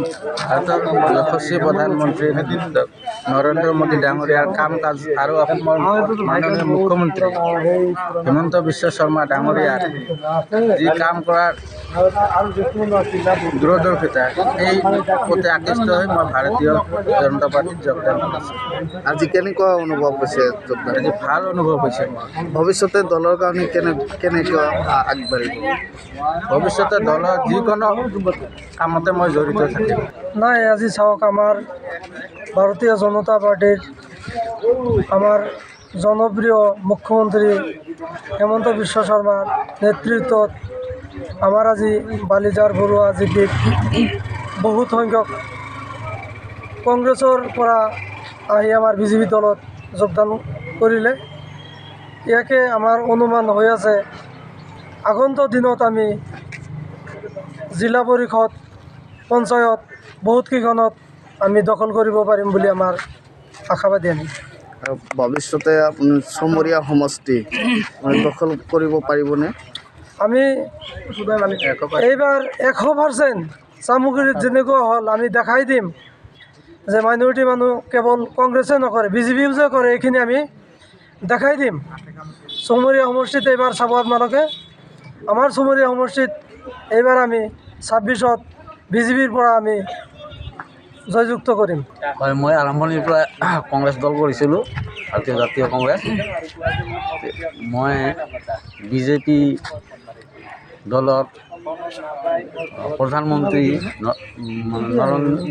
মানে ভাৰতৰ যশস্বী প্ৰধানমন্ত্ৰী নৰেন্দ্ৰ মোদী ডাঙৰীয়াৰ কাম কাজ আৰু অসমৰ মাননীয় মুখ্যমন্ত্ৰী হিমন্ত বিশ্ব শৰ্মা ডাঙৰীয়াৰ যি কাম কৰাৰ দূৰদৰ্শিতা এই প্ৰতি আকৃষ্ট হৈ মই ভাৰতীয় জনতা পাৰ্টীত যোগদান কৰিছোঁ। আজি কেনেকুৱা অনুভৱ হৈছে যোগদান? আজি ভাল অনুভৱ হৈছে মোৰ। ভৱিষ্যতে দলৰ কাৰণে কেনেকৈ আগবাঢ়িব? ভৱিষ্যতে দলৰ যিকোনো কামতে মই জড়িত থাকিম। নাই, আজি চাওক, আমাৰ ভাৰতীয় জনতা পাৰ্টিৰ আমাৰ জনপ্ৰিয় মুখ্যমন্ত্ৰী হিমন্ত বিশ্ব শৰ্মাৰ নেতৃত্বত আমাৰ আজি বালিজাৰ বৰুৱা জিপিত বহুত সংখ্যক কংগ্ৰেছৰ পৰা আহি আমাৰ বিজেপি দলত যোগদান কৰিলে। ইয়াকে আমাৰ অনুমান হৈ আছে আগন্তুক দিনত আমি জিলা পৰিষদ পঞ্চায়ত বহুতকেইখনত আমি দখল কৰিব পাৰিম বুলি আমাৰ আশাবাদী। আমি আৰু ভৱিষ্যতে আপুনি চমৰীয়া সমষ্টি দখল কৰিব পাৰিবনে? আমি এইবাৰ 100% চামুগুৰিত যেনেকুৱা হ'ল আমি দেখাই দিম যে মাইনৰিটি মানুহ কেৱল কংগ্ৰেছে নকৰে, বিজেপিও যে কৰে, এইখিনি আমি দেখাই দিম। চমৰীয়া সমষ্টিত এইবাৰ চাব আপোনালোকে, আমাৰ চমৰীয়া সমষ্টিত এইবাৰ আমি 26ত বিজেপিৰ পৰা আমি জয়যুক্ত কৰিম। হয়, মই আৰম্ভণিৰ পৰা কংগ্ৰেছ দল কৰিছিলোঁ, ভাৰতীয় জাতীয় কংগ্ৰেছ। মই বিজেপি দলত প্ৰধানমন্ত্ৰী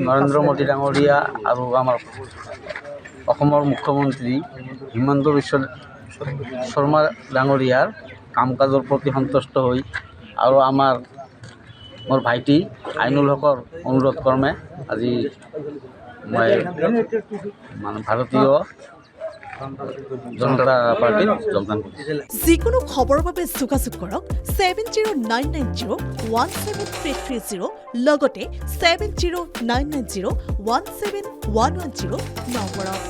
নৰেন্দ্ৰ মোদী ডাঙৰীয়া আৰু আমাৰ অসমৰ মুখ্যমন্ত্ৰী হিমন্ত বিশ্ব শৰ্মা ডাঙৰীয়াৰ কাম কাজৰ প্ৰতি সন্তুষ্ট হৈ আৰু মোৰ ভাইটি আইনুল হকৰ অনুৰোধ ক্ৰমে আজি মই ভাৰতীয় জনতা পাৰ্টিত যোগদান কৰিছোঁ। যিকোনো খবৰৰ বাবে যোগাযোগ কৰক 7099017330 লগতে 7099017110 নম্বৰত।